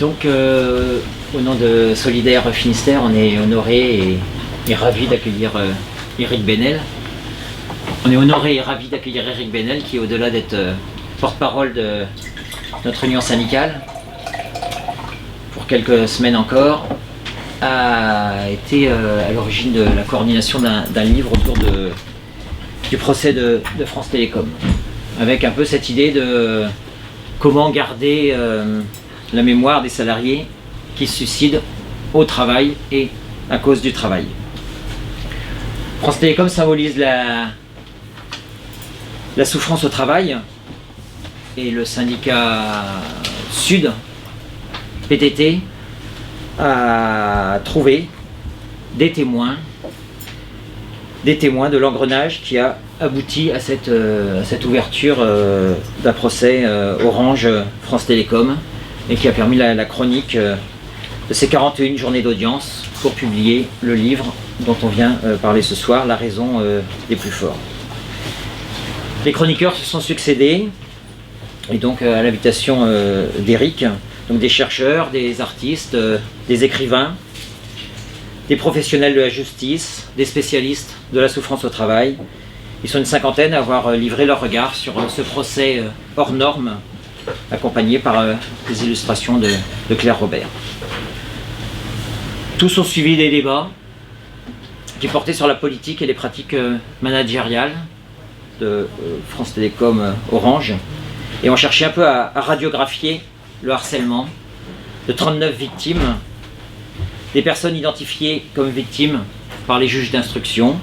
Donc, au nom de Solidaire Finistère, on est honoré et ravi d'accueillir Éric Benel. On est honoré et ravi d'accueillir Éric Benel, qui, au-delà d'être porte-parole de notre union syndicale, pour quelques semaines encore, a été à l'origine de la coordination d'un livre autour du procès de France Télécom, avec un peu cette idée de comment garder la mémoire des salariés qui se suicident au travail et à cause du travail. France Télécom symbolise la souffrance au travail, et le syndicat Sud, PTT, a trouvé des témoins de l'engrenage qui a abouti à cette ouverture d'un procès Orange France Télécom, et qui a permis la chronique de ces 41 journées d'audience pour publier le livre dont on vient parler ce soir, La raison des plus forts. Les chroniqueurs se sont succédés, et donc à l'invitation d'Éric, donc des chercheurs, des artistes, des écrivains, des professionnels de la justice, des spécialistes de la souffrance au travail. Ils sont une cinquantaine à avoir livré leur regard sur ce procès hors norme, accompagné par des illustrations de Claire Robert. Tous ont suivi des débats qui portaient sur la politique et les pratiques managériales de France Télécom Orange, et ont cherché un peu à radiographier le harcèlement de 39 victimes, des personnes identifiées comme victimes par les juges d'instruction,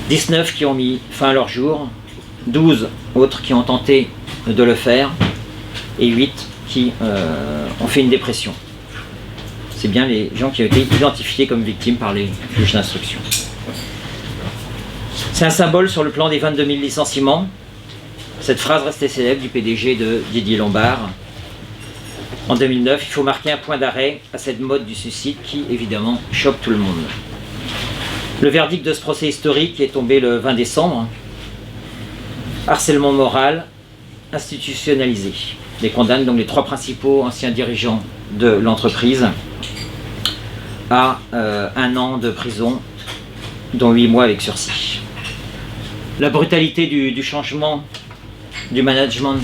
19 qui ont mis fin à leur jour, 12 autres qui ont tenté de le faire, et 8 qui ont fait une dépression. C'est bien les gens qui ont été identifiés comme victimes par les juges d'instruction. C'est un symbole sur le plan des 22 000 licenciements. Cette phrase restée célèbre du PDG de Didier Lombard en 2009, il faut marquer un point d'arrêt à cette mode du suicide qui, évidemment, choque tout le monde. Le verdict de ce procès historique est tombé le 20 décembre. Harcèlement moral institutionnalisé. Il condamne donc les 3 principaux anciens dirigeants de l'entreprise à 1 an de prison, dont 8 mois avec sursis. La brutalité du changement du management,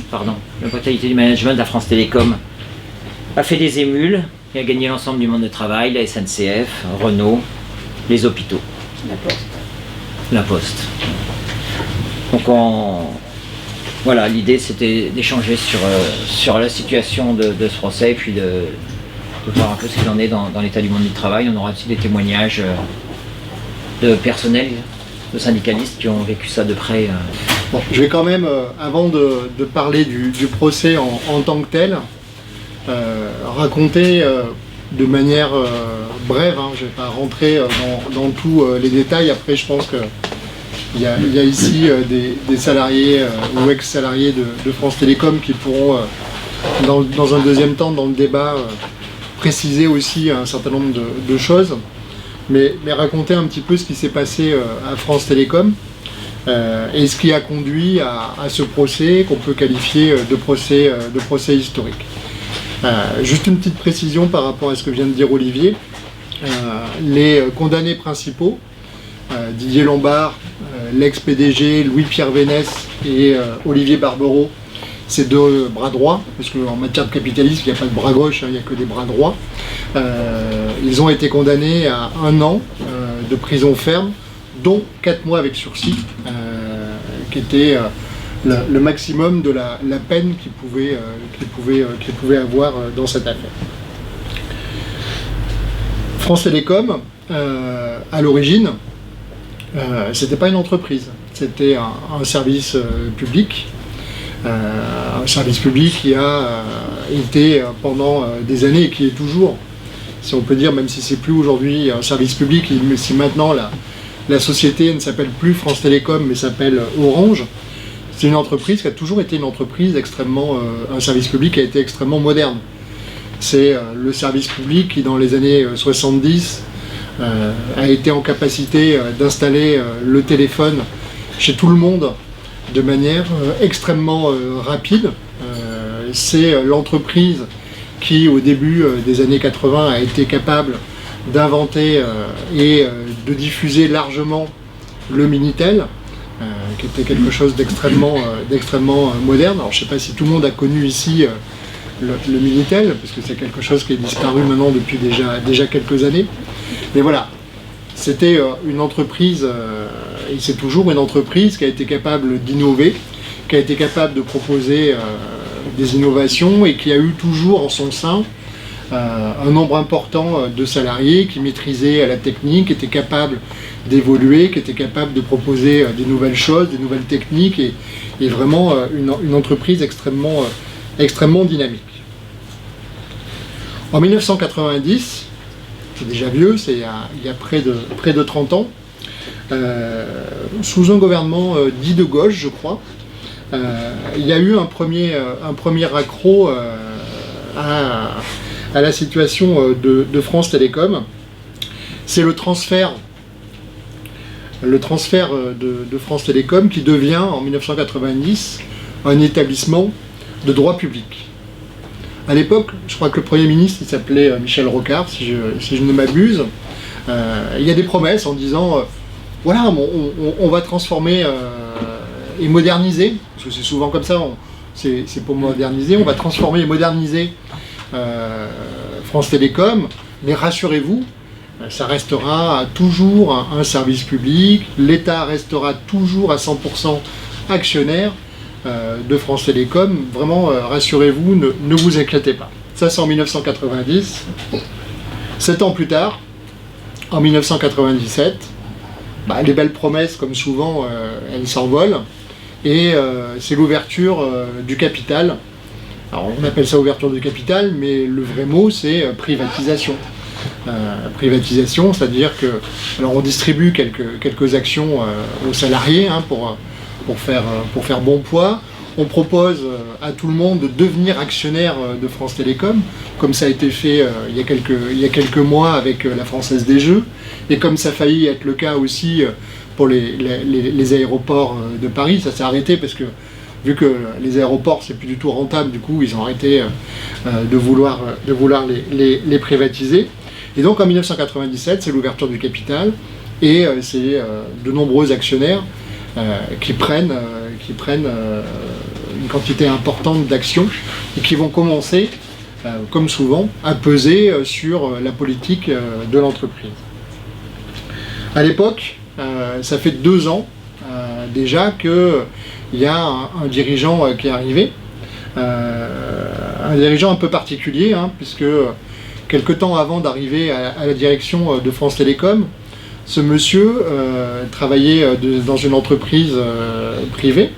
la brutalité du management de la France Télécom a fait des émules et a gagné l'ensemble du monde du travail, la SNCF, Renault, les hôpitaux. La Poste. Donc voilà, l'idée c'était d'échanger sur la situation de ce procès, et puis de voir un peu ce qu'il en est dans l'état du monde du travail. On aura aussi des témoignages de personnel, de syndicalistes qui ont vécu ça de près. Bon, je vais quand même, avant de parler du procès en tant que tel, raconter de manière brève, je ne vais pas rentrer dans tous les détails. Après, je pense qu'il y a ici des salariés ou ex-salariés de France Télécom qui pourront, dans un deuxième temps, dans le débat, préciser aussi un certain nombre de choses, mais raconter un petit peu ce qui s'est passé à France Télécom et ce qui a conduit à ce procès qu'on peut qualifier de procès historique. Juste une petite précision par rapport à ce que vient de dire Olivier. Les condamnés principaux, Didier Lombard, l'ex-PDG Louis-Pierre Vénès et Olivier Barbereau, ces 2 bras droits, parce qu'en matière de capitalisme, il n'y a pas de bras gauche, il n'y a que des bras droits. Ils ont été condamnés à 1 an de prison ferme, dont 4 mois avec sursis, qui était le maximum de la peine qu'ils pouvaient avoir dans cette affaire. France Télécom, à l'origine, c'était pas une entreprise, c'était un service public. Un service public qui a été pendant des années, et qui est toujours, si on peut dire, même si c'est plus aujourd'hui un service public, si maintenant la société ne s'appelle plus France Télécom mais s'appelle Orange, c'est une entreprise qui a toujours été une entreprise extrêmement, un service public qui a été extrêmement moderne. C'est le service public qui, dans les années 70, a été en capacité d'installer le téléphone chez tout le monde de manière extrêmement rapide. C'est l'entreprise qui au début des années 80 a été capable d'inventer et de diffuser largement le Minitel, qui était quelque chose d'extrêmement moderne. Alors je ne sais pas si tout le monde a connu ici le Minitel, parce que c'est quelque chose qui est disparu maintenant depuis déjà quelques années. Mais voilà, c'était une entreprise, et c'est toujours une entreprise qui a été capable d'innover, qui a été capable de proposer des innovations et qui a eu toujours en son sein un nombre important de salariés qui maîtrisaient la technique, qui étaient capables d'évoluer, qui étaient capables de proposer des nouvelles techniques et vraiment une entreprise extrêmement dynamique. En 1990, c'est déjà vieux, c'est il y a près de 30 ans, sous un gouvernement dit de gauche, je crois, il y a eu un premier accroc à la situation de France Télécom. C'est le transfert de France Télécom qui devient en 1990 un établissement de droit public. À l'époque, je crois que le Premier ministre il s'appelait Michel Rocard, si je ne m'abuse. Il y a des promesses en disant voilà, on va transformer et moderniser, parce que c'est souvent comme ça, c'est pour moderniser, on va transformer et moderniser France Télécom, mais rassurez-vous, ça restera toujours un service public, l'État restera toujours à 100% actionnaire de France Télécom. Vraiment, rassurez-vous, ne vous inquiétez pas. Ça, c'est en 1990. 7 ans plus tard, en 1997, les belles promesses, comme souvent, elles s'envolent. Et c'est l'ouverture du capital. Alors, on appelle ça ouverture du capital, mais le vrai mot, c'est privatisation. Privatisation, c'est-à-dire que, alors on distribue quelques actions aux salariés pour faire bon poids. On propose à tout le monde de devenir actionnaire de France Télécom, comme ça a été fait il y a quelques mois avec la Française des Jeux, et comme ça a failli être le cas aussi pour les aéroports de Paris. Ça s'est arrêté parce que vu que les aéroports c'est plus du tout rentable, du coup ils ont arrêté de vouloir les privatiser. Et donc en 1997, c'est l'ouverture du capital et c'est de nombreux actionnaires qui prennent une quantité importante d'actions et qui vont commencer, comme souvent, à peser sur la politique de l'entreprise. À l'époque, ça fait 2 ans déjà qu'il y a un dirigeant qui est arrivé, un dirigeant un peu particulier, puisque quelque temps avant d'arriver à la direction de France Télécom, ce monsieur travaillait dans une entreprise privée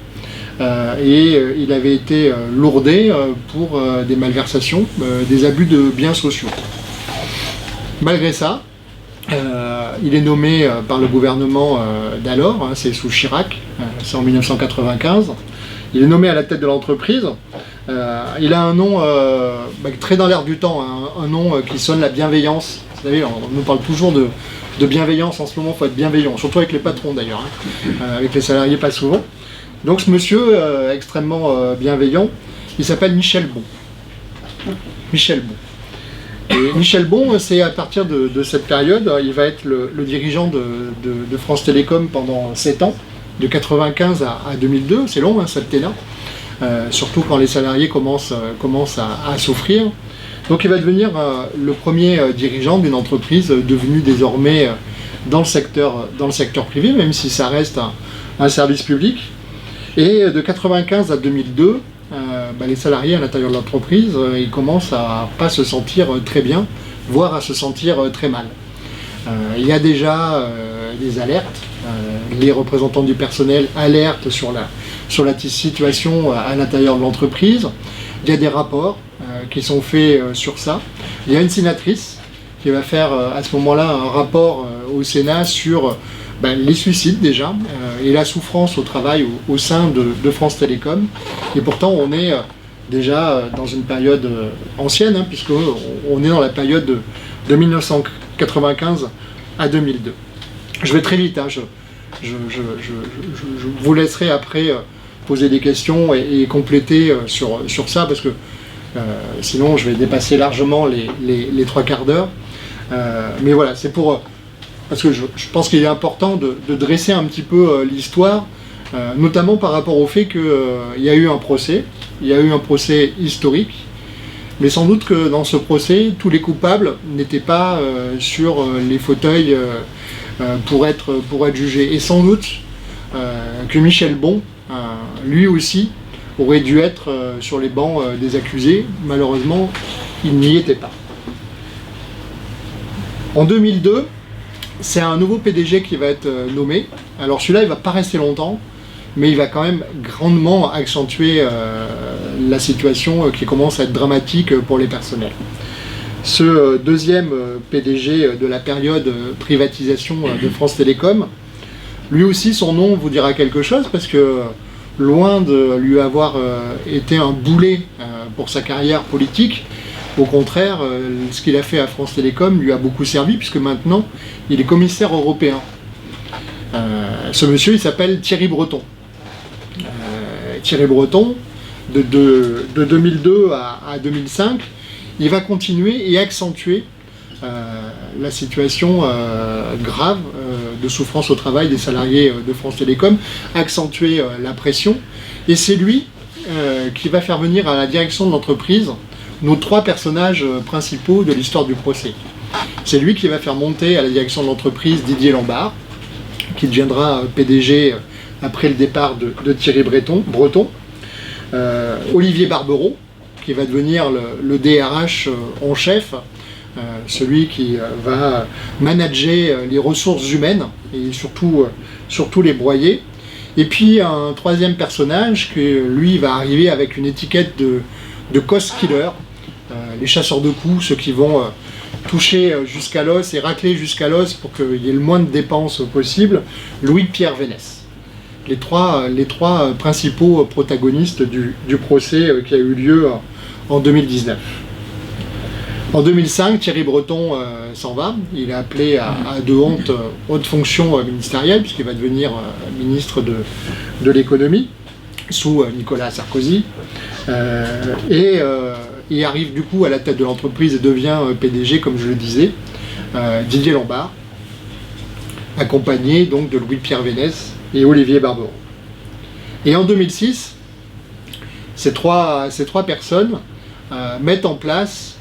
et il avait été lourdé pour des malversations, des abus de biens sociaux. Malgré ça, il est nommé par le gouvernement d'alors, c'est sous Chirac, c'est en 1995. Il est nommé à la tête de l'entreprise. Il a un nom très dans l'air du temps, un nom qui sonne la bienveillance. Vous savez, on nous parle toujours de bienveillance en ce moment, il faut être bienveillant, surtout avec les patrons d'ailleurs, avec les salariés pas souvent. Donc ce monsieur extrêmement bienveillant, il s'appelle Michel Bon. Michel Bon. Et Michel Bon, c'est à partir de cette période, il va être le dirigeant de France Télécom pendant 7 ans, de 1995 à 2002, c'est long, septennat, surtout quand les salariés commencent à souffrir. Donc il va devenir le premier dirigeant d'une entreprise devenue désormais dans le secteur privé, même si ça reste un service public. Et de 1995 à 2002, les salariés à l'intérieur de l'entreprise, ils commencent à pas se sentir très bien, voire à se sentir très mal. Il y a déjà des alertes, les représentants du personnel alertent sur la situation à l'intérieur de l'entreprise. Il y a des rapports qui sont faits sur ça. Il y a une sénatrice qui va faire à ce moment-là un rapport au Sénat sur les suicides déjà et la souffrance au travail au sein de France Télécom. Et pourtant on est déjà dans une période ancienne, puisqu'on est dans la période de 1995 à 2002. Je vais très vite, je vous laisserai après poser des questions et compléter sur ça, parce que Sinon, je vais dépasser largement les 3 quarts d'heure. Mais voilà, c'est pour... parce que je pense qu'il est important de dresser un petit peu l'histoire, notamment par rapport au fait qu'il y a eu un procès, historique, mais sans doute que dans ce procès, tous les coupables n'étaient pas sur les fauteuils pour être jugés. Et sans doute que Michel Bon, lui aussi, aurait dû être sur les bancs des accusés. Malheureusement, il n'y était pas. En 2002, c'est un nouveau PDG qui va être nommé. Alors celui-là, il ne va pas rester longtemps, mais il va quand même grandement accentuer la situation qui commence à être dramatique pour les personnels. Ce deuxième PDG de la période privatisation de France Télécom, lui aussi son nom vous dira quelque chose, parce que loin de lui avoir été un boulet pour sa carrière politique, au contraire, ce qu'il a fait à France Télécom lui a beaucoup servi, puisque maintenant, il est commissaire européen. Ce monsieur, il s'appelle Thierry Breton. Thierry Breton, de 2002 à 2005, il va continuer et accentuer la situation grave de souffrance au travail des salariés de France Télécom, accentuer la pression, et c'est lui qui va faire venir à la direction de l'entreprise nos 3 personnages principaux de l'histoire du procès. C'est lui qui va faire monter à la direction de l'entreprise Didier Lambard, qui deviendra PDG après le départ de Thierry Breton, Olivier Barbereau, qui va devenir le DRH en chef, celui qui va manager les ressources humaines et surtout les broyer. Et puis un troisième personnage qui, lui, va arriver avec une étiquette de cost killer, les chasseurs de coups, ceux qui vont toucher jusqu'à l'os et racler jusqu'à l'os pour qu'il y ait le moins de dépenses possible, Louis-Pierre Vénès. Les trois principaux protagonistes du procès qui a eu lieu en 2019. En 2005, Thierry Breton s'en va. Il est appelé à de hautes fonctions ministérielles, puisqu'il va devenir ministre de l'économie, sous Nicolas Sarkozy. Il arrive du coup à la tête de l'entreprise et devient PDG, comme je le disais, Didier Lambard, accompagné donc de Louis-Pierre Vénès et Olivier Barbereau. Et en 2006, ces trois personnes mettent en place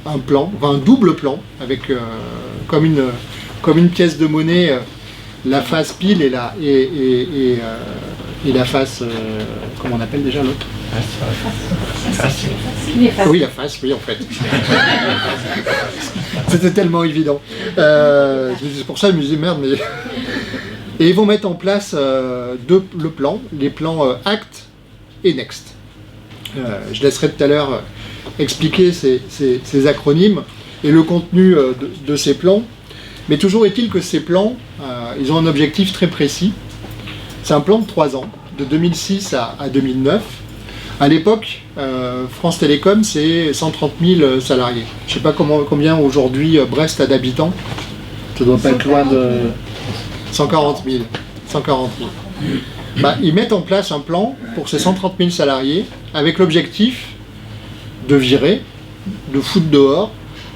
un plan, un double plan, avec comme une pièce de monnaie, la face pile et la face, comment on appelle déjà l'autre ? Oui, la face, oui, en fait. C'était tellement évident. C'est pour ça que je me disais, merde, mais... Et ils vont mettre en place les plans ACT et NEXT. Je laisserai tout à l'heure expliquer ces acronymes et le contenu de ces plans. Mais toujours est-il que ces plans, ils ont un objectif très précis. C'est un plan de 3 ans, de 2006 à 2009. À l'époque, France Télécom, c'est 130 000 salariés. Je ne sais pas combien aujourd'hui Brest a d'habitants. Ça ne doit pas être loin de 140 000. Ils mettent en place un plan pour ces 130 000 salariés avec l'objectif de virer, de foutre dehors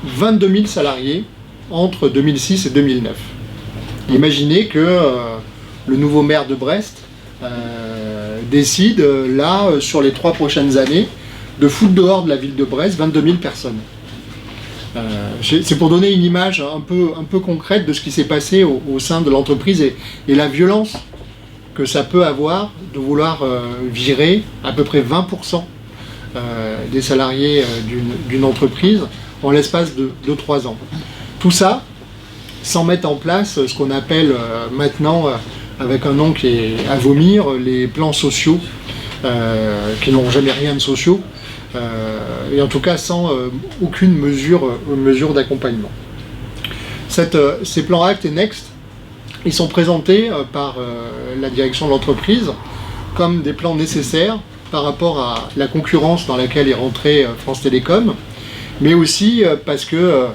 22 000 salariés entre 2006 et 2009. Imaginez que le nouveau maire de Brest décide, là, sur les 3 prochaines années, de foutre dehors de la ville de Brest 22 000 personnes. C'est pour donner une image un peu concrète de ce qui s'est passé au sein de l'entreprise et la violence que ça peut avoir de vouloir virer à peu près 20% des salariés d'une entreprise en l'espace de 3 ans. Tout ça sans mettre en place ce qu'on appelle maintenant, avec un nom qui est à vomir, les plans sociaux, qui n'ont jamais rien de sociaux, et en tout cas sans aucune mesure d'accompagnement. Ces plans ACT et NEXT, ils sont présentés par la direction de l'entreprise comme des plans nécessaires par rapport à la concurrence dans laquelle est rentrée France Télécom, mais aussi parce que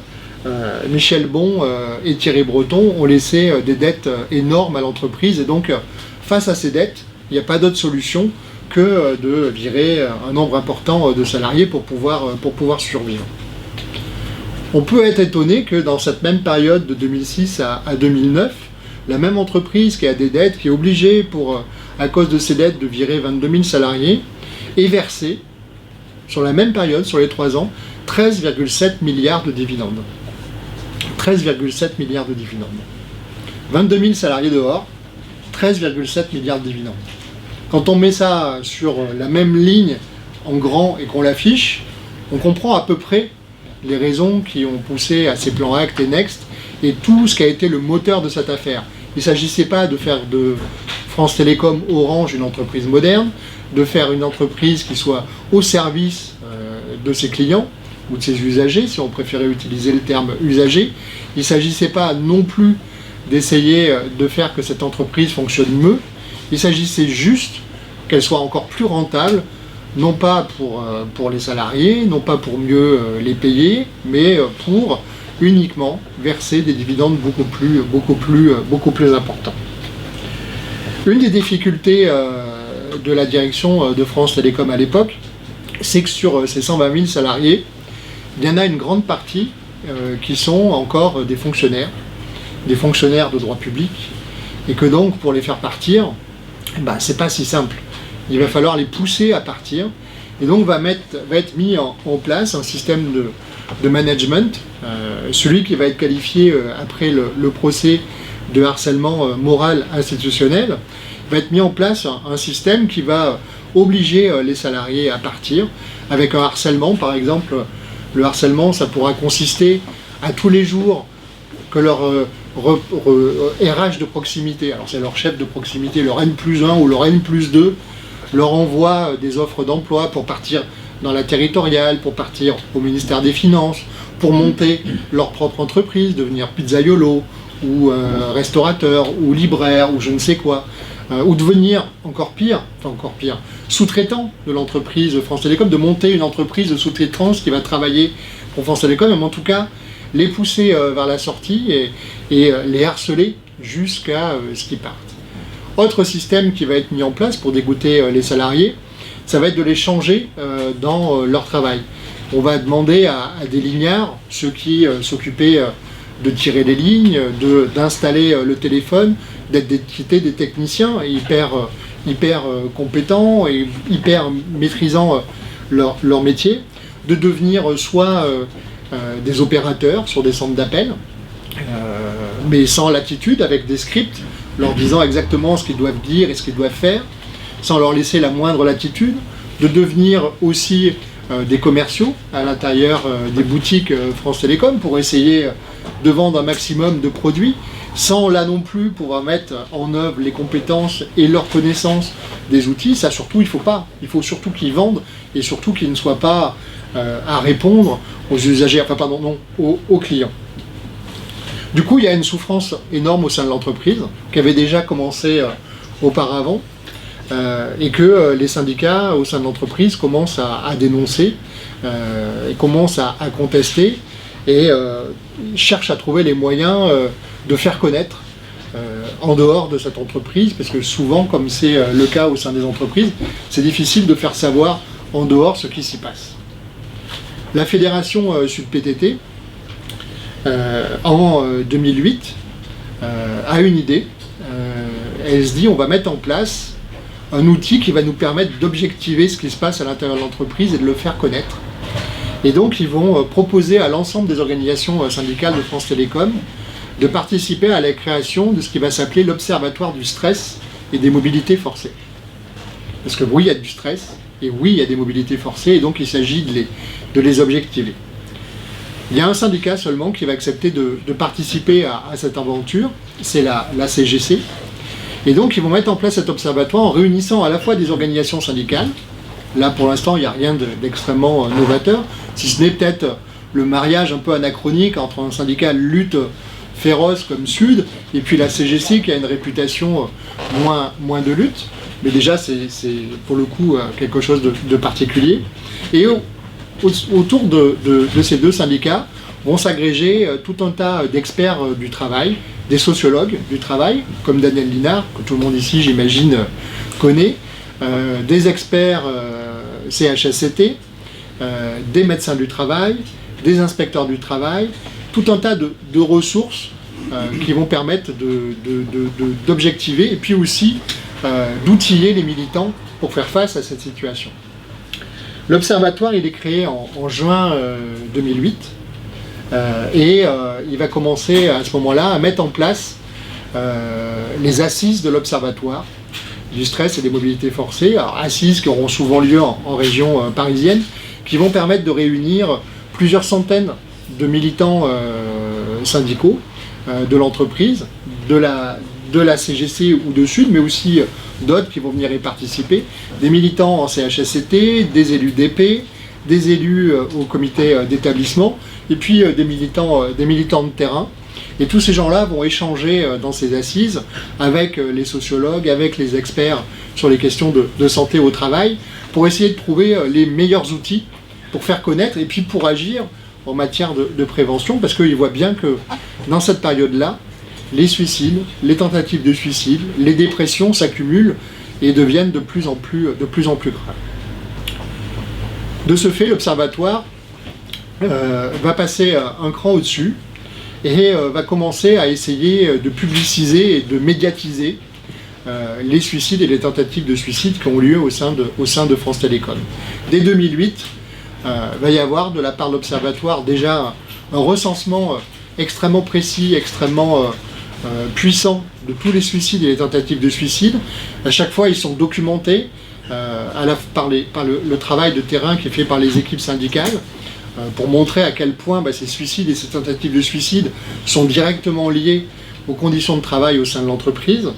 Michel Bon et Thierry Breton ont laissé des dettes énormes à l'entreprise, et donc face à ces dettes, il n'y a pas d'autre solution que de virer un nombre important de salariés pour pouvoir survivre. On peut être étonné que dans cette même période de 2006 à 2009, la même entreprise qui a des dettes, qui est obligée à cause de ses dettes de virer 22 000 salariés, ait versé, sur la même période, sur les 3 ans, 13,7 milliards de dividendes. 13,7 milliards de dividendes. 22 000 salariés dehors, 13,7 milliards de dividendes. Quand on met ça sur la même ligne en grand et qu'on l'affiche, on comprend à peu près les raisons qui ont poussé à ces plans Act et Next et tout ce qui a été le moteur de cette affaire. Il ne s'agissait pas de faire de France Télécom Orange une entreprise moderne, de faire une entreprise qui soit au service de ses clients ou de ses usagers, si on préférait utiliser le terme usager. Il ne s'agissait pas non plus d'essayer de faire que cette entreprise fonctionne mieux. Il s'agissait juste qu'elle soit encore plus rentable, non pas pour les salariés, non pas pour mieux les payer, mais pour uniquement verser des dividendes beaucoup plus importants. Une des difficultés de la direction de France Télécom à l'époque, c'est que sur ces 120 000 salariés, il y en a une grande partie qui sont encore des fonctionnaires de droit public, et que donc pour les faire partir, c'est pas si simple. Il va falloir les pousser à partir, et donc va être mis en place un système de management, celui qui va être qualifié après le procès de harcèlement moral institutionnel, va être mis en place un système qui va obliger les salariés à partir, avec un harcèlement, par exemple. Le harcèlement, ça pourra consister à tous les jours que leur RH de proximité, alors c'est leur chef de proximité, leur N+1 ou leur N+2, leur envoie des offres d'emploi pour partir dans la territoriale, pour partir au ministère des Finances, pour monter leur propre entreprise, devenir pizzaiolo, ou restaurateur, ou libraire, ou je ne sais quoi, ou devenir encore pire, sous-traitant de l'entreprise France Télécom, de monter une entreprise de sous-traitance qui va travailler pour France Télécom, mais en tout cas les pousser vers la sortie et les harceler jusqu'à ce qu'ils partent. Autre système qui va être mis en place pour dégoûter les salariés, ça va être de les changer dans leur travail. On va demander à des lignards, ceux qui s'occupaient de tirer les lignes, d'installer le téléphone, d'être des techniciens hyper compétents et hyper maîtrisant leur métier, de devenir soit des opérateurs sur des centres d'appel, mais sans latitude, avec des scripts, leur disant exactement ce qu'ils doivent dire et ce qu'ils doivent faire, sans leur laisser la moindre latitude, de devenir aussi des commerciaux à l'intérieur des boutiques France Télécom pour essayer de vendre un maximum de produits, sans là non plus pouvoir mettre en œuvre les compétences et leur connaissance des outils. Ça surtout, il faut pas. Il faut surtout qu'ils vendent et surtout qu'ils ne soient pas à répondre aux usagers, aux clients. Du coup, il y a une souffrance énorme au sein de l'entreprise, qui avait déjà commencé auparavant, et que les syndicats au sein de l'entreprise commencent à dénoncer, et commencent à contester, et cherchent à trouver les moyens de faire connaître en dehors de cette entreprise, parce que souvent, comme c'est le cas au sein des entreprises, c'est difficile de faire savoir en dehors ce qui s'y passe. La fédération Sud-PTT, en 2008, a une idée. Elle se dit, on va mettre en place un outil qui va nous permettre d'objectiver ce qui se passe à l'intérieur de l'entreprise et de le faire connaître. Et donc, ils vont proposer à l'ensemble des organisations syndicales de France Télécom de participer à la création de ce qui va s'appeler l'Observatoire du stress et des mobilités forcées. Parce que oui, il y a du stress, et oui, il y a des mobilités forcées, et donc il s'agit de les objectiver. Il y a un syndicat seulement qui va accepter de participer à cette aventure, c'est la CGC. Et donc ils vont mettre en place cet observatoire en réunissant à la fois des organisations syndicales. Là pour l'instant il n'y a rien d'extrêmement novateur, si ce n'est peut-être le mariage un peu anachronique entre un syndicat lutte féroce comme Sud et puis la CGC qui a une réputation moins de lutte. Mais déjà c'est pour le coup quelque chose de particulier. Et autour de ces deux syndicats vont s'agréger tout un tas d'experts du travail, des sociologues du travail, comme Daniel Linard, que tout le monde ici, j'imagine, connaît, des experts CHSCT, des médecins du travail, des inspecteurs du travail, tout un tas de ressources qui vont permettre d'objectiver et puis aussi d'outiller les militants pour faire face à cette situation. L'Observatoire, il est créé en juin 2008 et il va commencer à ce moment-là à mettre en place les assises de l'Observatoire du stress et des mobilités forcées, alors, assises qui auront souvent lieu en région parisienne, qui vont permettre de réunir plusieurs centaines de militants syndicaux de l'entreprise, de la CGC ou de Sud, mais aussi d'autres qui vont venir y participer, des militants en CHSCT, des élus d'EP, des élus au comité d'établissement, et puis des militants de terrain. Et tous ces gens-là vont échanger dans ces assises avec les sociologues, avec les experts sur les questions de santé au travail, pour essayer de trouver les meilleurs outils pour faire connaître et puis pour agir en matière de prévention, parce qu'ils voient bien que dans cette période-là, les suicides, les tentatives de suicide, les dépressions s'accumulent et deviennent de plus en plus graves. De ce fait, l'Observatoire va passer un cran au-dessus et va commencer à essayer de publiciser et de médiatiser les suicides et les tentatives de suicide qui ont lieu au sein de France Télécom. Dès 2008, va y avoir de la part de l'Observatoire déjà un recensement extrêmement précis, extrêmement puissant de tous les suicides et les tentatives de suicide. À chaque fois, ils sont documentés par le travail de terrain qui est fait par les équipes syndicales, pour montrer à quel point ces suicides et ces tentatives de suicide sont directement liés aux conditions de travail au sein de l'entreprise.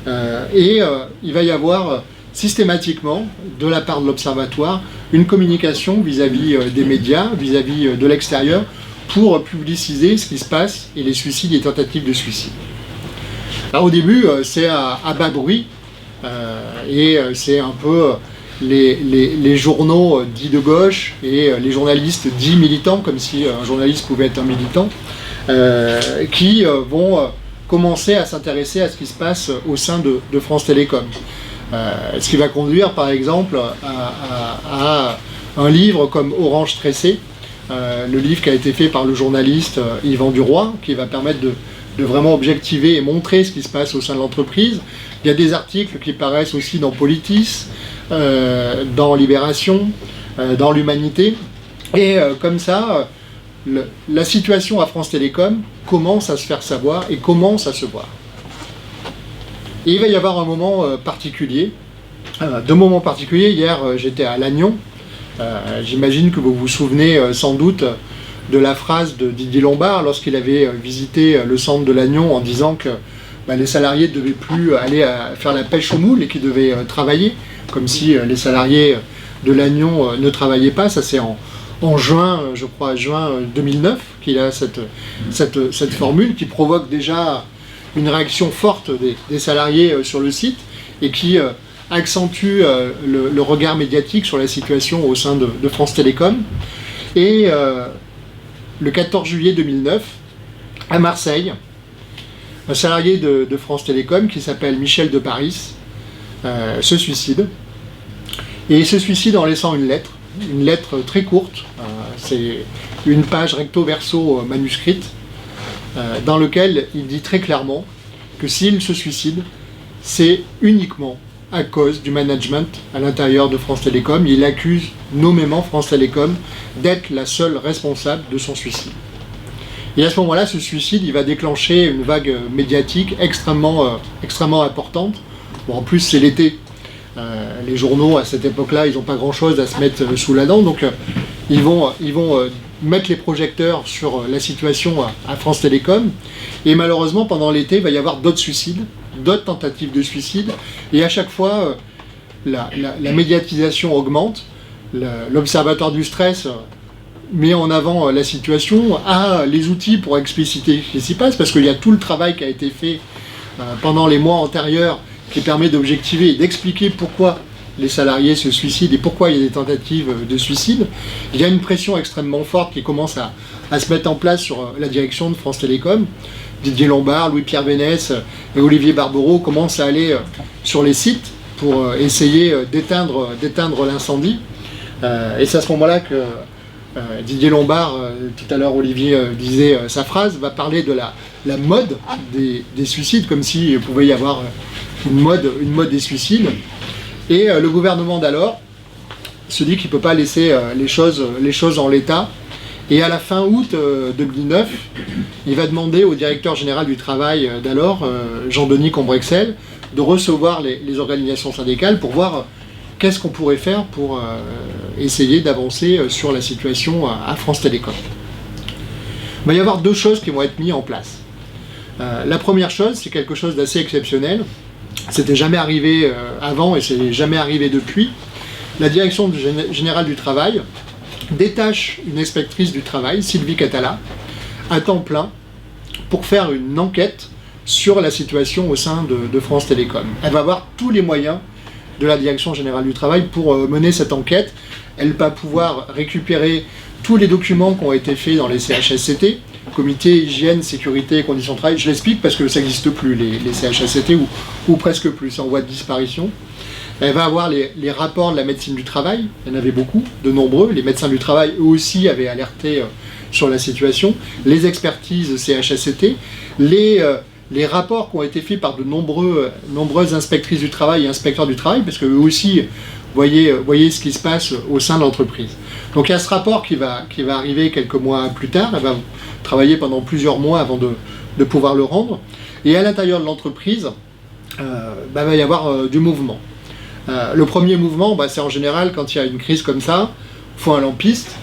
Il va y avoir systématiquement, de la part de l'Observatoire, une communication vis-à-vis des médias, vis-à-vis de l'extérieur, pour publiciser ce qui se passe et les suicides et tentatives de suicide. Alors, au début, c'est à bas bruit, et c'est un peu les journaux dits de gauche et les journalistes dits militants, comme si un journaliste pouvait être un militant, qui vont commencer à s'intéresser à ce qui se passe au sein de France Télécom. Ce qui va conduire par exemple à un livre comme Orange Stressé, le livre qui a été fait par le journaliste Yvan Duroy, qui va permettre de vraiment objectiver et montrer ce qui se passe au sein de l'entreprise. Il y a des articles qui paraissent aussi dans Politis, dans Libération, dans l'Humanité, et comme ça, la situation à France Télécom commence à se faire savoir et commence à se voir. Et il va y avoir un moment particulier, deux moments particuliers. Hier, j'étais à Lannion. J'imagine que vous vous souvenez sans doute de la phrase de Didier Lombard lorsqu'il avait visité le centre de Lannion en disant que les salariés ne devaient plus aller faire la pêche au moule et qu'ils devaient travailler, comme si les salariés de Lannion ne travaillaient pas. Ça, c'est en juin, je crois, juin 2009, qu'il a cette formule qui provoque déjà une réaction forte des salariés sur le site et qui accentue le regard médiatique sur la situation au sein de France Télécom. Et le 14 juillet 2009, à Marseille, un salarié de France Télécom qui s'appelle Michel de Paris se suicide. Et il se suicide en laissant une lettre très courte, c'est une page recto-verso manuscrite, dans lequel il dit très clairement que s'il se suicide, c'est uniquement à cause du management à l'intérieur de France Télécom. Il accuse nommément France Télécom d'être la seule responsable de son suicide. Et à ce moment-là, ce suicide, il va déclencher une vague médiatique extrêmement importante. Bon, en plus, c'est l'été. Les journaux, à cette époque-là, ils n'ont pas grand-chose à se mettre sous la dent. Donc, ils vont mettre les projecteurs sur la situation à France Télécom. Et malheureusement, pendant l'été, il va y avoir d'autres suicides, d'autres tentatives de suicide. Et à chaque fois, la médiatisation augmente. L'Observatoire du stress met en avant la situation, a les outils pour expliciter ce qui s'y passe, parce qu'il y a tout le travail qui a été fait pendant les mois antérieurs qui permet d'objectiver et d'expliquer pourquoi les salariés se suicident et pourquoi il y a des tentatives de suicide. Il y a une pression extrêmement forte qui commence à se mettre en place sur la direction de France Télécom. Didier Lombard, Louis-Pierre Bénès et Olivier Barbereau commencent à aller sur les sites pour essayer d'éteindre l'incendie. Et c'est à ce moment-là que Didier Lombard, tout à l'heure Olivier disait sa phrase, va parler de la mode des suicides, comme s'il pouvait y avoir une mode des suicides. Et le gouvernement d'alors se dit qu'il ne peut pas laisser les choses en l'état. Et à la fin août 2009, il va demander au directeur général du travail d'alors, Jean-Denis Combrexel, de recevoir les organisations syndicales pour voir qu'est-ce qu'on pourrait faire pour essayer d'avancer sur la situation à France Télécom. Il va y avoir deux choses qui vont être mises en place. La première chose, c'est quelque chose d'assez exceptionnel. C'était jamais arrivé avant et c'est jamais arrivé depuis. La direction générale du travail détache une inspectrice du travail, Sylvie Catala, à temps plein, pour faire une enquête sur la situation au sein de France Télécom. Elle va avoir tous les moyens de la direction générale du travail pour mener cette enquête. Elle va pouvoir récupérer tous les documents qui ont été faits dans les CHSCT, Comité Hygiène, Sécurité et Conditions de Travail. Je l'explique parce que ça n'existe plus, les CHSCT, ou presque plus, c'est en voie de disparition. Elle va avoir les rapports de la médecine du travail, il y en avait beaucoup, de nombreux. Les médecins du travail, eux aussi, avaient alerté sur la situation. Les expertises CHSCT, les rapports qui ont été faits par de nombreuses inspectrices du travail et inspecteurs du travail, parce qu'eux aussi voyaient ce qui se passe au sein de l'entreprise. Donc il y a ce rapport qui va arriver quelques mois plus tard. Elle va travailler pendant plusieurs mois avant de pouvoir le rendre. Et à l'intérieur de l'entreprise, va y avoir du mouvement. Le premier mouvement, c'est en général quand il y a une crise comme ça, il faut un lampiste,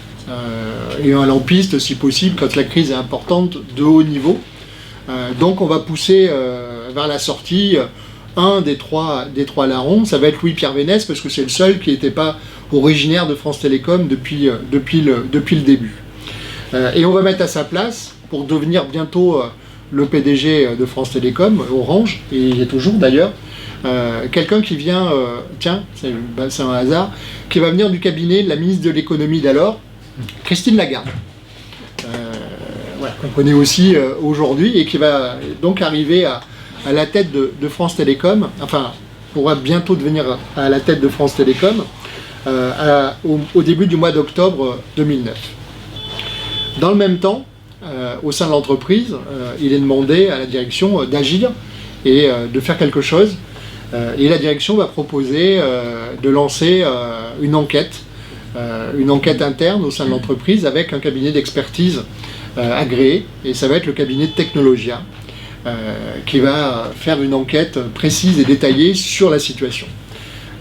et un lampiste si possible quand la crise est importante de haut niveau. Donc on va pousser vers la sortie un des trois larrons. Ça va être Louis-Pierre Vénès parce que c'est le seul qui n'était pas originaire de France Télécom depuis le début. Et on va mettre à sa place, pour devenir bientôt le PDG de France Télécom, Orange, et il y est toujours d'ailleurs, quelqu'un qui vient, c'est un hasard, qui va venir du cabinet de la ministre de l'économie d'alors, Christine Lagarde, qu'on connaît aussi aujourd'hui, et qui va donc arriver à la tête de France Télécom, enfin, pourra bientôt devenir à la tête de France Télécom, au début du mois d'octobre 2009. Dans le même temps, au sein de l'entreprise, il est demandé à la direction d'agir et de faire quelque chose. Et la direction va proposer de lancer une enquête interne au sein de l'entreprise avec un cabinet d'expertise agréé, et ça va être le cabinet de Technologia qui va faire une enquête précise et détaillée sur la situation.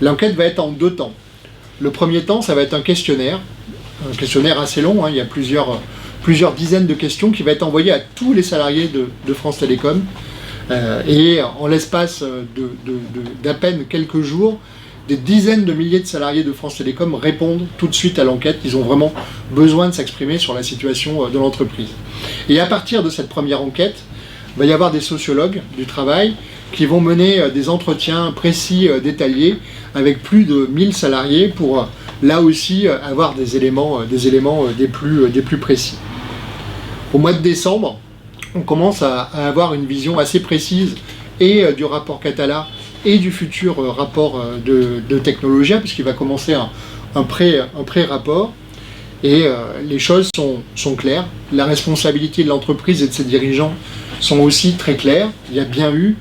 L'enquête va être en deux temps. Le premier temps, ça va être un questionnaire assez long, il y a plusieurs dizaines de questions qui va être envoyé à tous les salariés de France Télécom. Et en l'espace d'à peine quelques jours, des dizaines de milliers de salariés de France Télécom répondent tout de suite à l'enquête. Ils ont vraiment besoin de s'exprimer sur la situation de l'entreprise. Et à partir de cette première enquête, il va y avoir des sociologues du travail qui vont mener des entretiens précis, détaillés, avec plus de 1000 salariés pour, là aussi, avoir des éléments des plus précis. Au mois de décembre, on commence à avoir une vision assez précise et du rapport Catala et du futur rapport de Technologia, puisqu'il va commencer un pré-rapport. Et les choses sont claires. La responsabilité de l'entreprise et de ses dirigeants sont aussi très claires. Il y a bien eu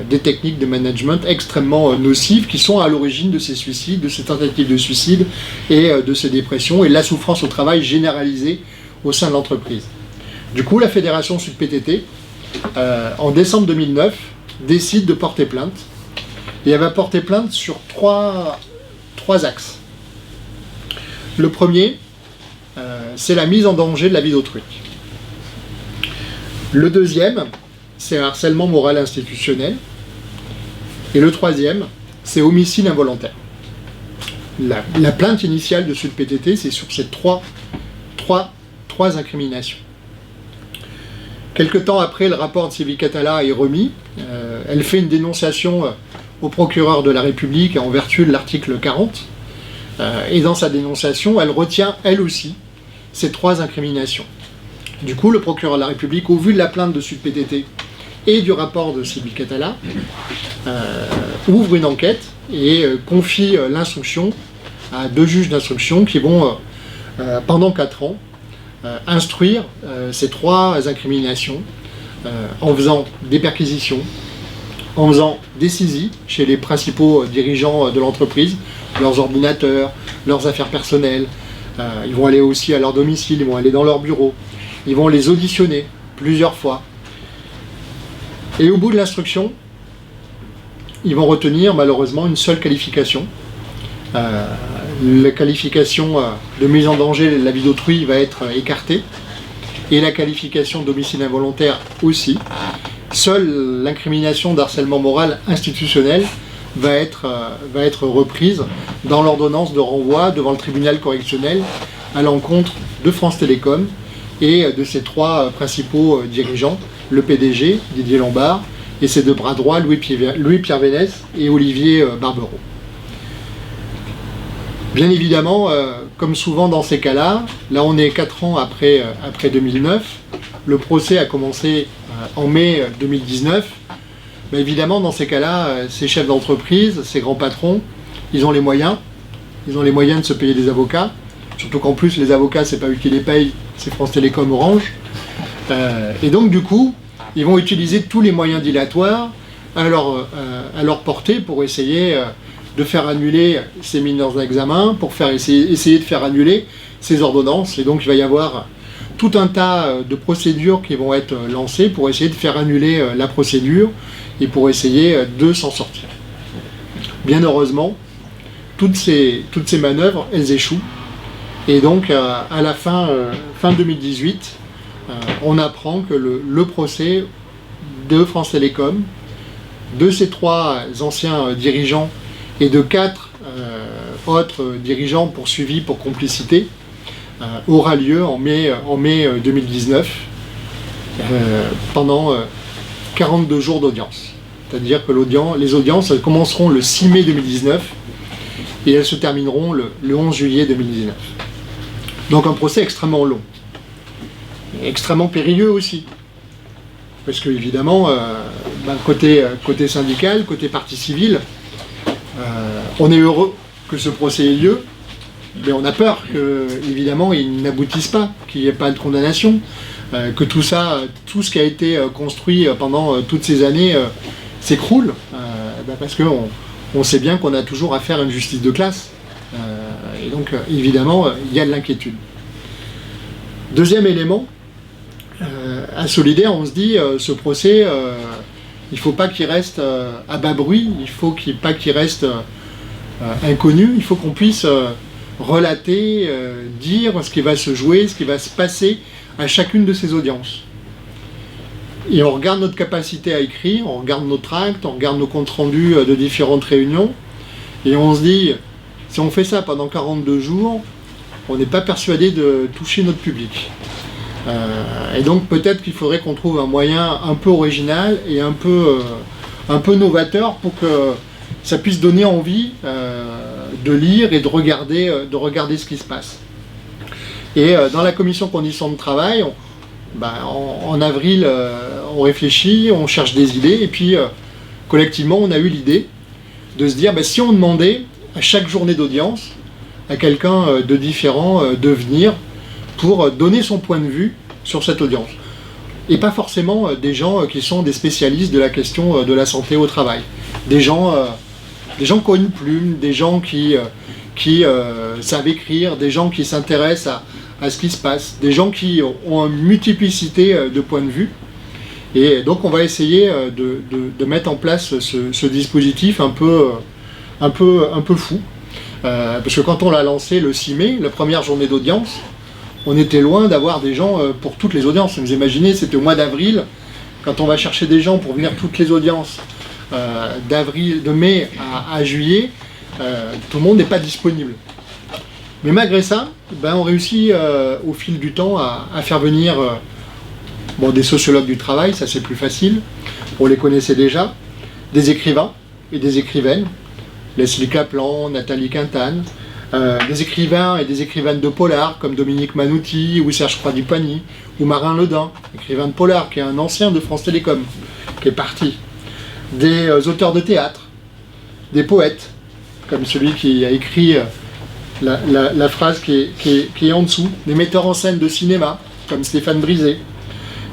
des techniques de management extrêmement nocives qui sont à l'origine de ces suicides, de ces tentatives de suicide et de ces dépressions et de la souffrance au travail généralisée au sein de l'entreprise. Du coup, la Fédération Sud-PTT, en décembre 2009, décide de porter plainte. Et elle va porter plainte sur trois axes. Le premier, c'est la mise en danger de la vie d'autrui. Le deuxième, c'est harcèlement moral institutionnel. Et le troisième, c'est homicide involontaire. La plainte initiale de Sud-PTT, c'est sur ces trois incriminations. Quelque temps après, le rapport de Sylvie Catala est remis. Elle fait une dénonciation au procureur de la République en vertu de l'article 40. Et dans sa dénonciation, elle retient, elle aussi, ces trois incriminations. Du coup, le procureur de la République, au vu de la plainte de Sud-PTT et du rapport de Sylvie Catala, ouvre une enquête et confie l'instruction à 2 juges d'instruction qui vont, pendant 4 ans, instruire ces 3 incriminations en faisant des perquisitions, en faisant des saisies chez les principaux dirigeants de l'entreprise, leurs ordinateurs, leurs affaires personnelles. Ils vont aller aussi à leur domicile, ils vont aller dans leur bureau, ils vont les auditionner plusieurs fois. Et au bout de l'instruction, ils vont retenir malheureusement une seule qualification. La qualification de mise en danger de la vie d'autrui va être écartée, et la qualification d'homicide involontaire aussi. Seule l'incrimination d'harcèlement moral institutionnel va être reprise dans l'ordonnance de renvoi devant le tribunal correctionnel à l'encontre de France Télécom et de ses 3 principaux dirigeants, le PDG, Didier Lombard, et ses 2 bras droits, Louis-Pierre Vénès et Olivier Barbereau. Bien évidemment, comme souvent dans ces cas-là, là on est 4 ans après 2009, le procès a commencé en mai 2019. Mais évidemment, dans ces cas-là, ces chefs d'entreprise, ces grands patrons, ils ont les moyens de se payer des avocats, surtout qu'en plus les avocats, c'est pas eux qui les payent, c'est France Télécom Orange. Et donc du coup, ils vont utiliser tous les moyens dilatoires à leur portée pour essayer de faire annuler ces mineurs examens, pour essayer de faire annuler ces ordonnances. Et donc il va y avoir tout un tas de procédures qui vont être lancées pour essayer de faire annuler la procédure et pour essayer de s'en sortir. Bien heureusement, toutes ces manœuvres, elles échouent. Et donc à la fin 2018, on apprend que le procès de France Télécom, de ces 3 anciens dirigeants et de 4 autres dirigeants poursuivis pour complicité, aura lieu en mai 2019 pendant 42 jours d'audience. C'est-à-dire que les audiences elles commenceront le 6 mai 2019 et elles se termineront le 11 juillet 2019. Donc un procès extrêmement long, extrêmement périlleux aussi. Parce que évidemment, côté syndical, côté partie civile, on est heureux que ce procès ait lieu, mais on a peur que, évidemment, il n'aboutisse pas, qu'il n'y ait pas de condamnation, que tout ce qui a été construit pendant toutes ces années s'écroule, parce qu'on sait bien qu'on a toujours affaire à une justice de classe. Et donc, évidemment, il y a de l'inquiétude. Deuxième élément, à Solidaire, on se dit, ce procès, il ne faut pas qu'il reste à bas bruit, il ne faut pas qu'il reste inconnu, il faut qu'on puisse relater, dire ce qui va se jouer, ce qui va se passer à chacune de ces audiences. Et on regarde notre capacité à écrire, on regarde notre acte, on regarde nos comptes rendus de différentes réunions, et on se dit, si on fait ça pendant 42 jours, on n'est pas persuadé de toucher notre public. Et donc peut-être qu'il faudrait qu'on trouve un moyen un peu original et un peu novateur pour que ça puisse donner envie de lire et de regarder ce qui se passe. Et dans la commission conditions de travail, en avril, on réfléchit, on cherche des idées, et puis collectivement, on a eu l'idée de se dire, si on demandait à chaque journée d'audience à quelqu'un de différent de venir pour donner son point de vue sur cette audience. Et pas forcément des gens qui sont des spécialistes de la question de la santé au travail. Des gens qui ont une plume, des gens qui savent écrire, des gens qui s'intéressent à ce qui se passe, des gens qui ont une multiplicité de points de vue. Et donc on va essayer de mettre en place ce dispositif un peu fou. Parce que quand on l'a lancé le 6 mai, la première journée d'audience, on était loin d'avoir des gens pour toutes les audiences. Vous imaginez, c'était au mois d'avril, quand on va chercher des gens pour venir toutes les audiences, de mai à juillet, tout le monde n'est pas disponible. Mais malgré ça, on réussit au fil du temps à faire venir des sociologues du travail, ça c'est plus facile, on les connaissait déjà, des écrivains et des écrivaines, Leslie Kaplan, Nathalie Quintane, des écrivains et des écrivaines de polar comme Dominique Manouty ou Serge Croix-Dupagny ou Marin Ledin, écrivain de polar qui est un ancien de France Télécom, qui est parti, des auteurs de théâtre, des poètes, comme celui qui a écrit la phrase qui est en dessous, des metteurs en scène de cinéma, comme Stéphane Brisé,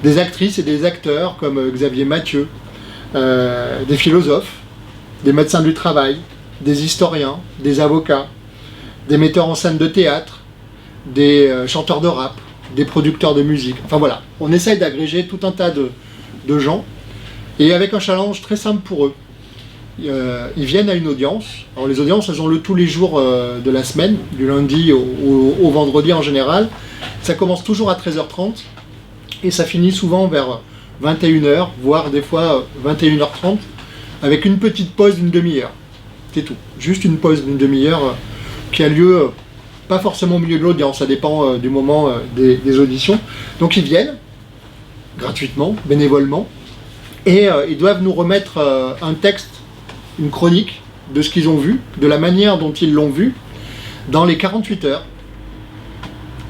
des actrices et des acteurs, comme Xavier Mathieu, des philosophes, des médecins du travail, des historiens, des avocats, des metteurs en scène de théâtre, des chanteurs de rap, des producteurs de musique. Enfin voilà, on essaye d'agréger tout un tas de gens, et avec un challenge très simple pour eux. Ils viennent à une audience. Alors les audiences, elles ont lieu tous les jours de la semaine, du lundi au vendredi en général. Ça commence toujours à 13h30 et ça finit souvent vers 21h, voire des fois 21h30, avec une petite pause d'une demi-heure. C'est tout. Juste une pause d'une demi-heure qui a lieu pas forcément au milieu de l'audience, ça dépend du moment des auditions. Donc ils viennent gratuitement, bénévolement, et ils doivent nous remettre un texte, une chronique de ce qu'ils ont vu, de la manière dont ils l'ont vu, dans les 48 heures.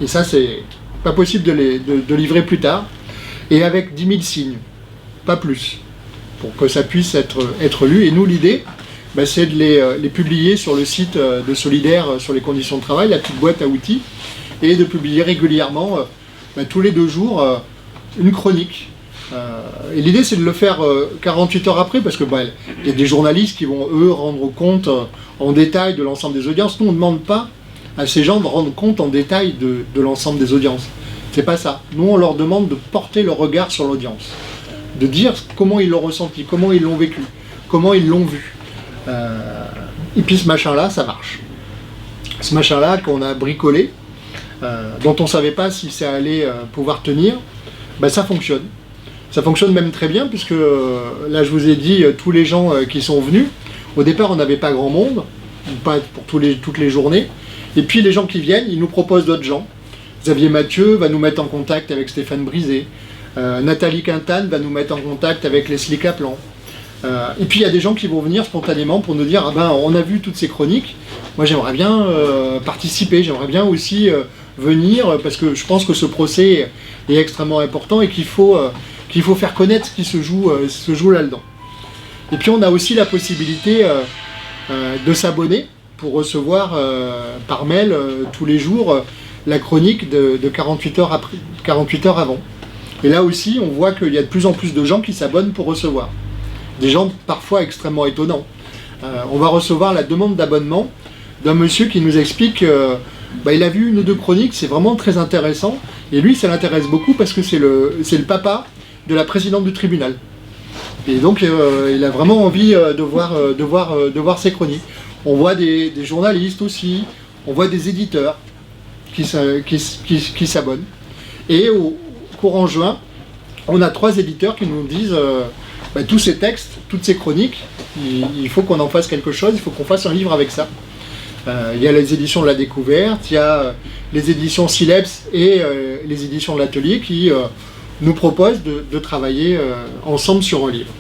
Et ça, c'est pas possible de livrer plus tard. Et avec 10 000 signes, pas plus, pour que ça puisse être lu. Et nous, l'idée, c'est de les publier sur le site de Solidaire sur les conditions de travail, la petite boîte à outils, et de publier régulièrement, tous les 2 jours, une chronique. Et l'idée, c'est de le faire 48 heures après, parce que y a des journalistes qui vont, eux, rendre compte en détail de l'ensemble des audiences. Nous, on ne demande pas à ces gens de rendre compte en détail de l'ensemble des audiences. C'est pas ça. Nous, on leur demande de porter le regard sur l'audience, de dire comment ils l'ont ressenti, comment ils l'ont vécu, comment ils l'ont vu. Et puis ce machin-là, ça marche. Ce machin-là qu'on a bricolé, dont on ne savait pas si ça allait pouvoir tenir, ça fonctionne. Ça fonctionne même très bien, puisque là, je vous ai dit, tous les gens qui sont venus, au départ, on n'avait pas grand monde, pas pour toutes les journées, et puis les gens qui viennent, ils nous proposent d'autres gens. Xavier Mathieu va nous mettre en contact avec Stéphane Brisé, Nathalie Quintane va nous mettre en contact avec Leslie Kaplan. Et puis il y a des gens qui vont venir spontanément pour nous dire on a vu toutes ces chroniques, moi j'aimerais bien participer, j'aimerais bien aussi venir, parce que je pense que ce procès est extrêmement important et qu'il faut faire connaître ce qui se joue là-dedans. Et puis on a aussi la possibilité de s'abonner pour recevoir par mail tous les jours la chronique de 48 heures avant. Et là aussi, on voit qu'il y a de plus en plus de gens qui s'abonnent pour recevoir. Des gens parfois extrêmement étonnants. On va recevoir la demande d'abonnement d'un monsieur qui nous explique qu'il a vu 1 ou 2 chroniques, c'est vraiment très intéressant. Et lui, ça l'intéresse beaucoup parce que c'est le papa de la présidente du tribunal. Et donc, il a vraiment envie de voir ces chroniques. On voit des journalistes aussi, on voit des éditeurs qui s'abonnent. Et au courant juin, on a 3 éditeurs qui nous disent tous ces textes, toutes ces chroniques, il faut qu'on en fasse quelque chose, il faut qu'on fasse un livre avec ça. Il y a les éditions de la Découverte, il y a les éditions Sileps et les éditions de l'Atelier qui nous proposent de travailler ensemble sur un livre.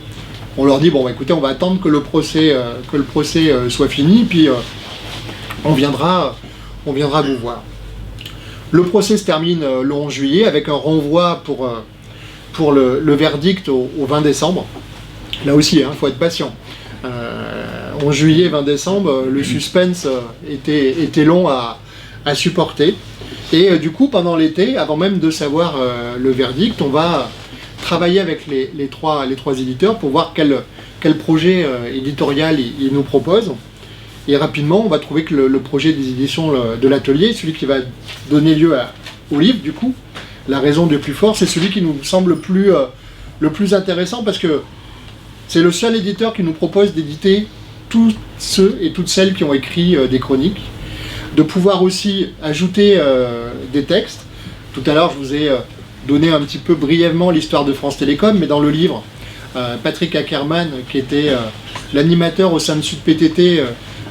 On leur dit, écoutez, on va attendre que le procès soit fini, puis on viendra vous voir. Le procès se termine le 11 juillet avec un renvoi pour le verdict au 20 décembre. Là aussi, il faut être patient. 11 juillet, 20 décembre, le suspense était long à supporter. Et du coup, pendant l'été, avant même de savoir le verdict, on va travailler avec les trois éditeurs pour voir quel projet éditorial ils nous proposent. Et rapidement, on va trouver que le projet des éditions de l'Atelier, celui qui va donner lieu au livre, du coup, La raison du plus fort, c'est celui qui nous semble le plus intéressant, parce que c'est le seul éditeur qui nous propose d'éditer tous ceux et toutes celles qui ont écrit des chroniques, de pouvoir aussi ajouter des textes. Tout à l'heure, je vous ai donné un petit peu brièvement l'histoire de France Télécom, mais dans le livre, Patrick Ackerman, qui était l'animateur au sein de Sud PTT,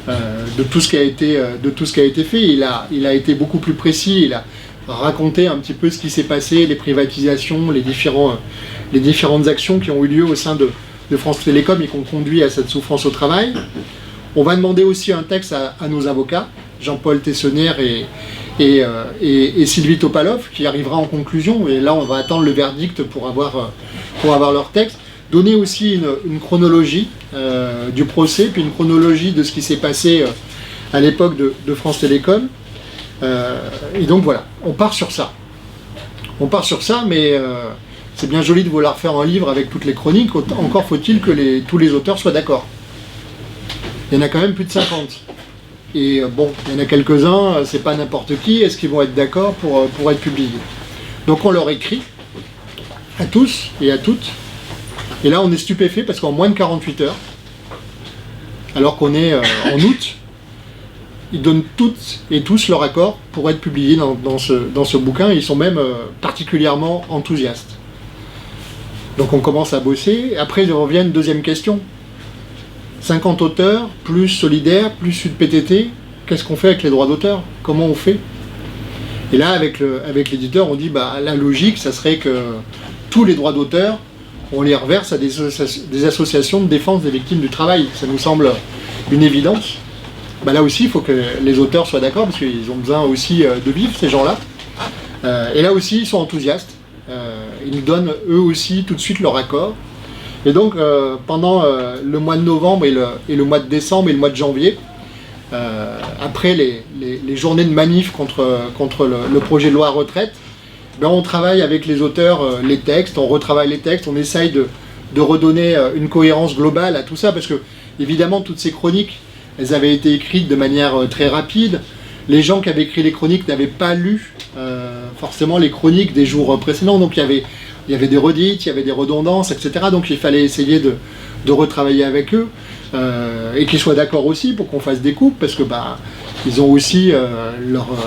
de tout ce qui a été fait, il a été beaucoup plus précis, il a raconté un petit peu ce qui s'est passé, les privatisations, les différentes actions qui ont eu lieu au sein de France Télécom et qui ont conduit à cette souffrance au travail. On va demander aussi un texte à nos avocats, Jean-Paul Tessonnière et Sylvie Topalov, qui arrivera en conclusion, et là on va attendre le verdict pour avoir leur texte. donner aussi une chronologie du procès, puis une chronologie de ce qui s'est passé à l'époque de France Télécom. Et donc voilà, on part sur ça. On part sur ça, mais c'est bien joli de vouloir faire un livre avec toutes les chroniques, encore faut-il que tous les auteurs soient d'accord. Il y en a quand même plus de 50. Et bon, il y en a quelques-uns, c'est pas n'importe qui, est-ce qu'ils vont être d'accord pour être publiés? Donc on leur écrit, à tous et à toutes, et là on est stupéfait parce qu'en moins de 48 heures, alors qu'on est en août, ils donnent toutes et tous leur accord pour être publiés dans ce bouquin, et ils sont même particulièrement enthousiastes. Donc on commence à bosser, après il revient une deuxième question. 50 auteurs, plus Solidaire, plus Sud PTT, qu'est-ce qu'on fait avec les droits d'auteur? Comment on fait? Et là, avec l'éditeur, on dit, la logique, ça serait que tous les droits d'auteur, on les reverse à des associations de défense des victimes du travail. Ça nous semble une évidence. Là aussi, il faut que les auteurs soient d'accord, parce qu'ils ont besoin aussi de vivre, ces gens-là. Et là aussi, ils sont enthousiastes. Ils nous donnent, eux aussi, tout de suite leur accord. Et donc, pendant le mois de novembre et le mois de décembre et le mois de janvier, après les journées de manif contre le projet de loi retraite, on travaille avec les auteurs les textes, on retravaille les textes, on essaye de redonner une cohérence globale à tout ça, parce que, évidemment, toutes ces chroniques, elles avaient été écrites de manière très rapide. Les gens qui avaient écrit les chroniques n'avaient pas lu forcément les chroniques des jours précédents, donc il y avait des redites, il y avait des redondances, etc. Donc il fallait essayer de retravailler avec eux, et qu'ils soient d'accord aussi pour qu'on fasse des coupes, parce que ils ont aussi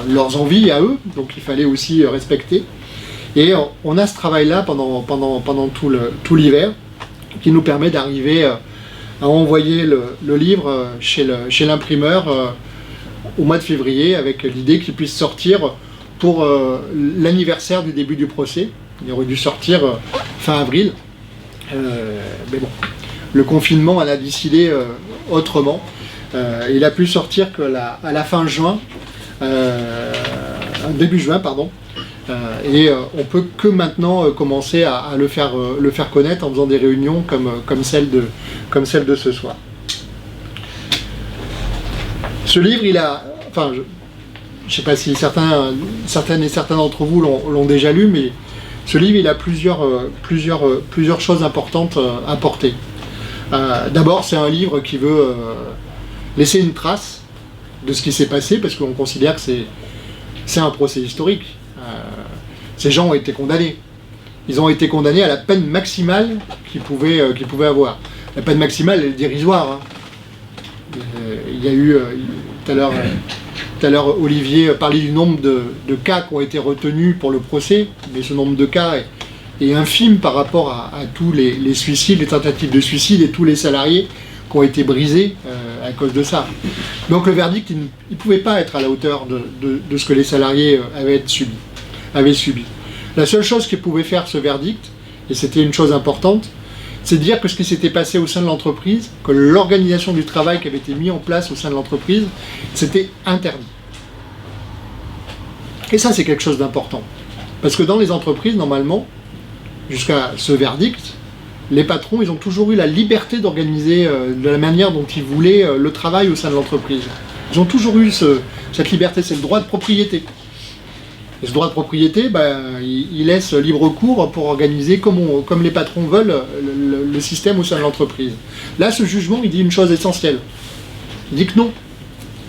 leurs envies à eux, donc il fallait aussi respecter. Et on a ce travail-là pendant tout l'hiver, qui nous permet d'arriver à envoyer le livre chez l'imprimeur au mois de février, avec l'idée qu'il puisse sortir pour l'anniversaire du début du procès. Il aurait dû sortir fin avril, mais bon, le confinement en a décidé autrement. Il a pu sortir à la fin juin, début juin, pardon, et on peut que maintenant commencer à le faire connaître en faisant des réunions comme celle de ce soir. Ce livre, je ne sais pas si certaines et certains d'entre vous l'ont déjà lu, mais ce livre, il a plusieurs choses importantes à porter. D'abord, c'est un livre qui veut laisser une trace de ce qui s'est passé, parce qu'on considère que c'est un procès historique. Ces gens ont été condamnés. Ils ont été condamnés à la peine maximale qu'ils pouvaient avoir. La peine maximale, elle est dérisoire. Il y a eu, tout à l'heure, Olivier parlait du nombre de cas qui ont été retenus pour le procès, mais ce nombre de cas est infime par rapport à tous les suicides, les tentatives de suicide et tous les salariés qui ont été brisés à cause de ça. Donc le verdict, il ne pouvait pas être à la hauteur de ce que les salariés avaient subi. La seule chose qui pouvait faire ce verdict, et c'était une chose importante, c'est de dire que ce qui s'était passé au sein de l'entreprise, que l'organisation du travail qui avait été mise en place au sein de l'entreprise, c'était interdit. Et ça, c'est quelque chose d'important. Parce que dans les entreprises, normalement, jusqu'à ce verdict, les patrons, ils ont toujours eu la liberté d'organiser de la manière dont ils voulaient le travail au sein de l'entreprise. Ils ont toujours eu cette liberté, c'est le droit de propriété. Et ce droit de propriété, il laisse libre cours pour organiser comme les patrons veulent le système au sein de l'entreprise. Là, ce jugement, il dit une chose essentielle. Il dit que non,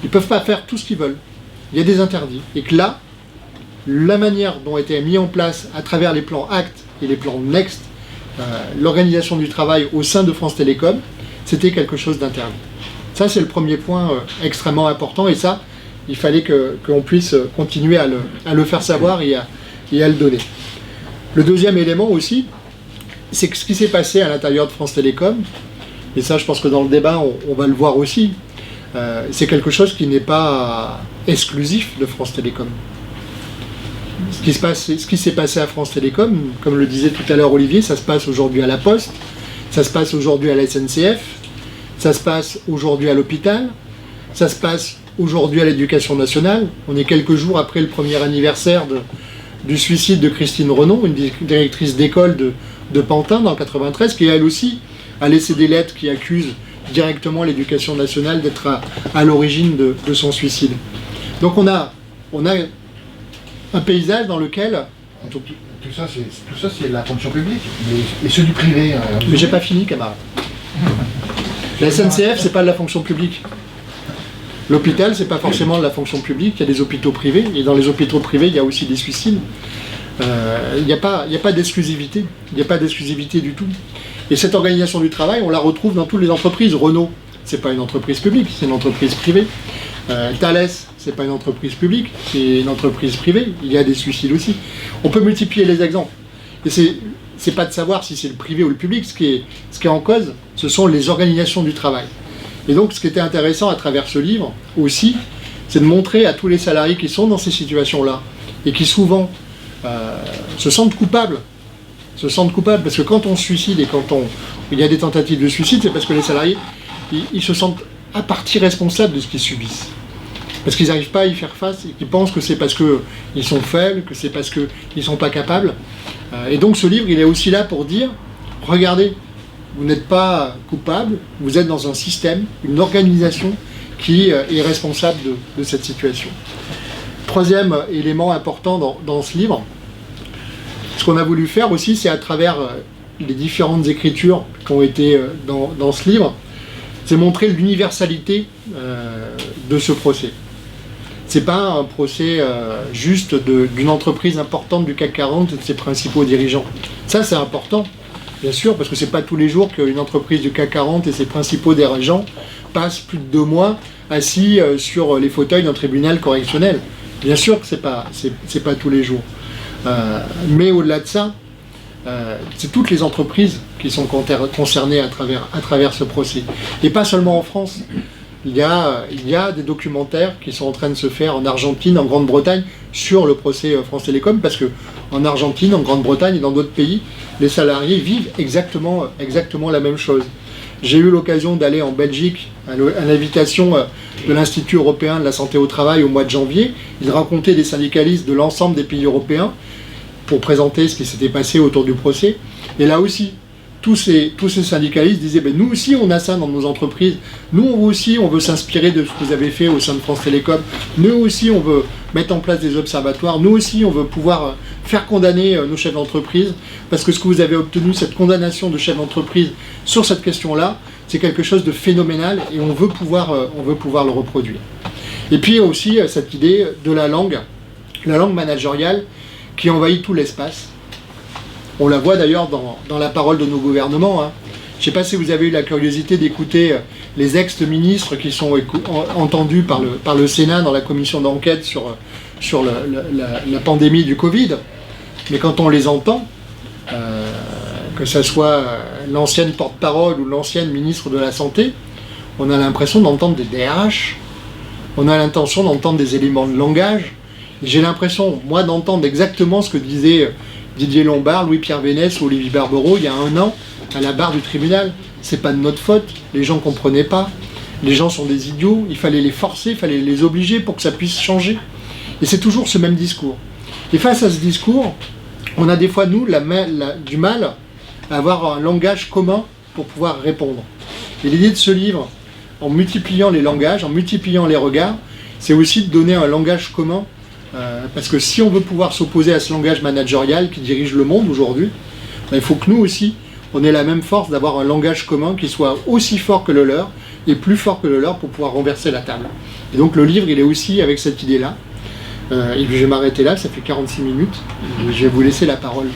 ils ne peuvent pas faire tout ce qu'ils veulent. Il y a des interdits. Et que là, la manière dont a été mis en place à travers les plans ACT et les plans NEXT, l'organisation du travail au sein de France Télécom, c'était quelque chose d'interdit. Ça, c'est le premier point extrêmement important, et ça, il fallait qu'on puisse continuer à le faire savoir et à le donner. Le deuxième élément aussi, c'est que ce qui s'est passé à l'intérieur de France Télécom, et ça je pense que dans le débat on va le voir aussi, c'est quelque chose qui n'est pas exclusif de France Télécom. Ce qui s'est passé à France Télécom, comme le disait tout à l'heure Olivier, ça se passe aujourd'hui à la Poste, ça se passe aujourd'hui à la SNCF, ça se passe aujourd'hui à l'hôpital, ça se passe aujourd'hui à l'Éducation nationale. On est quelques jours après le premier anniversaire du suicide de Christine Renon, une directrice d'école de Pantin dans le 93, qui elle aussi a laissé des lettres qui accusent directement l'éducation nationale d'être à l'origine de son suicide. Donc on a un paysage dans lequel... Tout ça, c'est la fonction publique. Et ceux du privé... Mais j'ai pas fini, camarade. La SNCF, c'est pas de la fonction publique. L'hôpital, c'est pas forcément de la fonction publique. Il y a des hôpitaux privés. Et dans les hôpitaux privés, il y a aussi des suicides. Il n'y a pas d'exclusivité. Il n'y a pas d'exclusivité du tout. Et cette organisation du travail, on la retrouve dans toutes les entreprises. Renault, c'est pas une entreprise publique, c'est une entreprise privée. Thales, c'est pas une entreprise publique, c'est une entreprise privée. Il y a des suicides aussi. On peut multiplier les exemples. Et c'est pas de savoir si c'est le privé ou le public. Ce qui est en cause, ce sont les organisations du travail. Et donc, ce qui était intéressant à travers ce livre aussi, c'est de montrer à tous les salariés qui sont dans ces situations-là et qui souvent se sentent coupables. Parce que quand on se suicide et il y a des tentatives de suicide, c'est parce que les salariés, ils se sentent à partie responsables de ce qu'ils subissent. Parce qu'ils n'arrivent pas à y faire face et qu'ils pensent que c'est parce qu'ils sont faibles, que c'est parce qu'ils ne sont pas capables. Et donc ce livre, il est aussi là pour dire, regardez, vous n'êtes pas coupable, vous êtes dans un système, une organisation qui est responsable de cette situation. Troisième élément important dans ce livre, ce qu'on a voulu faire aussi, c'est à travers les différentes écritures qui ont été dans ce livre, c'est montrer l'universalité de ce procès. C'est pas un procès juste d'une entreprise importante du CAC 40 et de ses principaux dirigeants. Ça, c'est important, bien sûr, parce que c'est pas tous les jours qu'une entreprise du CAC 40 et ses principaux dirigeants passent plus de 2 mois assis sur les fauteuils d'un tribunal correctionnel. Bien sûr que c'est pas tous les jours. Mais au-delà de ça, c'est toutes les entreprises qui sont concernées à travers ce procès. Et pas seulement en France. Il y a des documentaires qui sont en train de se faire en Argentine, en Grande-Bretagne, sur le procès France Télécom, parce que en Argentine, en Grande-Bretagne et dans d'autres pays, les salariés vivent exactement la même chose. J'ai eu l'occasion d'aller en Belgique à l'invitation de l'Institut européen de la santé au travail au mois de janvier. Ils racontaient des syndicalistes de l'ensemble des pays européens pour présenter ce qui s'était passé autour du procès. Et là aussi, tous ces syndicalistes disaient « nous aussi on a ça dans nos entreprises, nous aussi on veut s'inspirer de ce que vous avez fait au sein de France Télécom, nous aussi on veut mettre en place des observatoires, nous aussi on veut pouvoir faire condamner nos chefs d'entreprise, parce que ce que vous avez obtenu, cette condamnation de chef d'entreprise sur cette question-là, c'est quelque chose de phénoménal et on veut pouvoir le reproduire. » Et puis aussi cette idée de la langue managériale qui envahit tout l'espace. On la voit d'ailleurs dans la parole de nos gouvernements. Hein. Je ne sais pas si vous avez eu la curiosité d'écouter les ex-ministres qui sont entendus par le Sénat dans la commission d'enquête sur la pandémie du Covid. Mais quand on les entend, que ce soit l'ancienne porte-parole ou l'ancienne ministre de la Santé, on a l'impression d'entendre des DRH, on a l'intention d'entendre des éléments de langage. J'ai l'impression, moi, d'entendre exactement ce que disaient Didier Lombard, Louis-Pierre Vénès ou Olivier Barbereau il y a 1 an à la barre du tribunal. C'est pas de notre faute, les gens comprenaient pas, les gens sont des idiots, il fallait les forcer, il fallait les obliger pour que ça puisse changer. Et c'est toujours ce même discours. Et face à ce discours, on a des fois, nous, du mal à avoir un langage commun pour pouvoir répondre. Et l'idée de ce livre, en multipliant les langages, en multipliant les regards, c'est aussi de donner un langage commun. Parce que si on veut pouvoir s'opposer à ce langage managérial qui dirige le monde aujourd'hui, il faut que nous aussi, on ait la même force d'avoir un langage commun qui soit aussi fort que le leur et plus fort que le leur pour pouvoir renverser la table. Et donc le livre, il est aussi avec cette idée-là. Et puis je vais m'arrêter là, ça fait 46 minutes. Je vais vous laisser la parole.